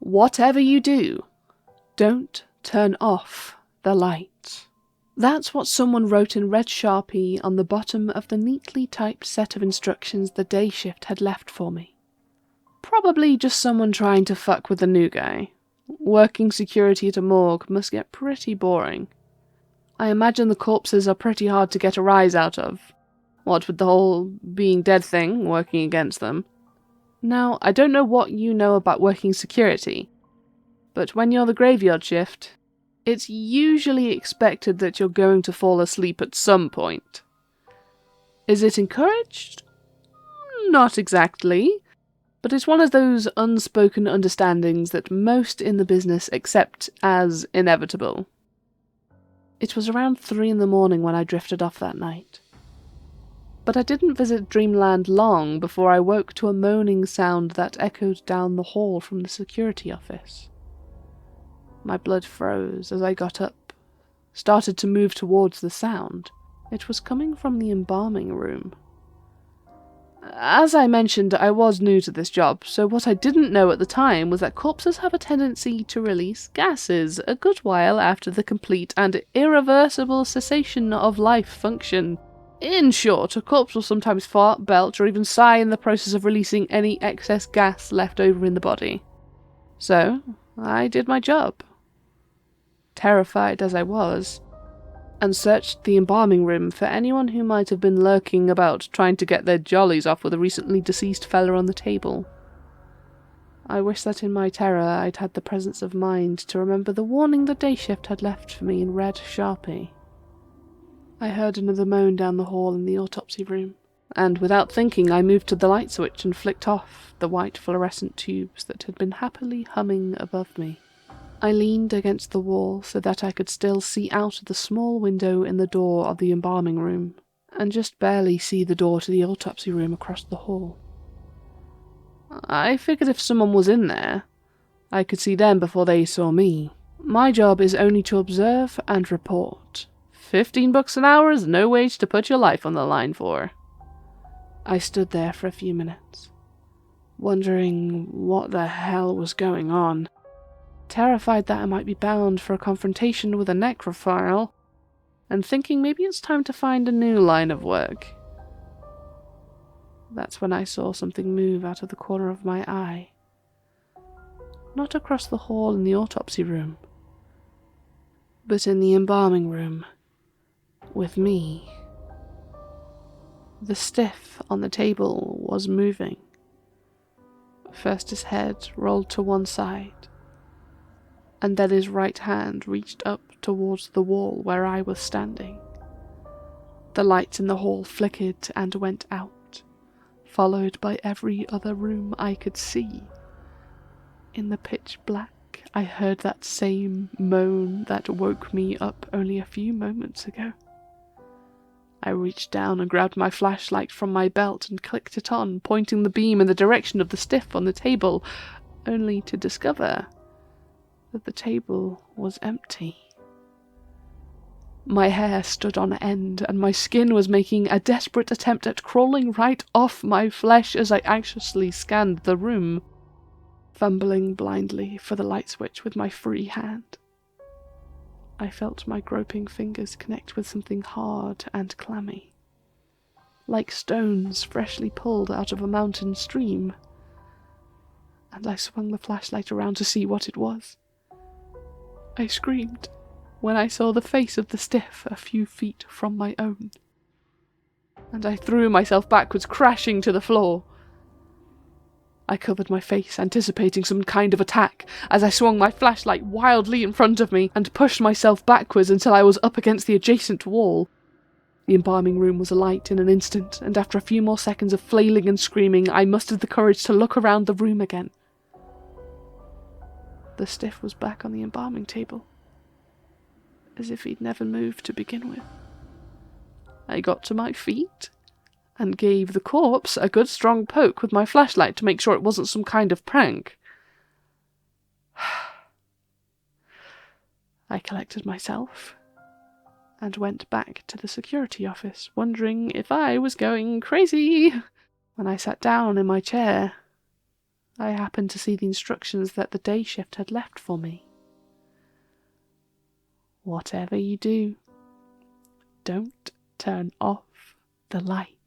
Whatever you do, don't turn off the light. That's what someone wrote in red Sharpie on the bottom of the neatly typed set of instructions the day shift had left for me. Probably just someone trying to fuck with the new guy. Working security at a morgue must get pretty boring. I imagine the corpses are pretty hard to get a rise out of, what with the whole being dead thing working against them. Now, I don't know what you know about working security, but when you're the graveyard shift, it's usually expected that you're going to fall asleep at some point. Is it encouraged? Not exactly, but it's one of those unspoken understandings that most in the business accept as inevitable. It was around 3 in the morning when I drifted off that night. But I didn't visit dreamland long before I woke to a moaning sound that echoed down the hall from the security office. My blood froze as I got up, started to move towards the sound. It was coming from the embalming room. As I mentioned, I was new to this job, so what I didn't know at the time was that corpses have a tendency to release gases a good while after the complete and irreversible cessation of life function. In short, a corpse will sometimes fart, belch, or even sigh in the process of releasing any excess gas left over in the body. So, I did my job. Terrified as I was, and searched the embalming room for anyone who might have been lurking about trying to get their jollies off with a recently deceased fella on the table. I wish that in my terror I'd had the presence of mind to remember the warning the day shift had left for me in red Sharpie. I heard another moan down the hall in the autopsy room, and without thinking I moved to the light switch and flicked off the white fluorescent tubes that had been happily humming above me. I leaned against the wall so that I could still see out the small window in the door of the embalming room, and just barely see the door to the autopsy room across the hall. I figured if someone was in there, I could see them before they saw me. My job is only to observe and report. $15 an hour is no wage to put your life on the line for. I stood there for a few minutes, wondering what the hell was going on, terrified that I might be bound for a confrontation with a necrophile, and thinking maybe it's time to find a new line of work. That's when I saw something move out of the corner of my eye. Not across the hall in the autopsy room, but in the embalming room, with me. The stiff on the table was moving. First his head rolled to one side, and then his right hand reached up towards the wall where I was standing. The lights in the hall flickered and went out, followed by every other room I could see. In the pitch black, I heard that same moan that woke me up only a few moments ago. I reached down and grabbed my flashlight from my belt and clicked it on, pointing the beam in the direction of the stiff on the table, only to discover that the table was empty. My hair stood on end, and my skin was making a desperate attempt at crawling right off my flesh as I anxiously scanned the room, fumbling blindly for the light switch with my free hand. I felt my groping fingers connect with something hard and clammy, like stones freshly pulled out of a mountain stream, and I swung the flashlight around to see what it was. I screamed when I saw the face of the stiff a few feet from my own, and I threw myself backwards, crashing to the floor. I covered my face, anticipating some kind of attack, as I swung my flashlight wildly in front of me and pushed myself backwards until I was up against the adjacent wall. The embalming room was alight in an instant, and after a few more seconds of flailing and screaming, I mustered the courage to look around the room again. The stiff was back on the embalming table, as if he'd never moved to begin with. I got to my feet and gave the corpse a good strong poke with my flashlight to make sure it wasn't some kind of prank. I collected myself and went back to the security office, wondering if I was going crazy. When I sat down in my chair, I happened to see the instructions that the day shift had left for me. Whatever you do, don't turn off the light.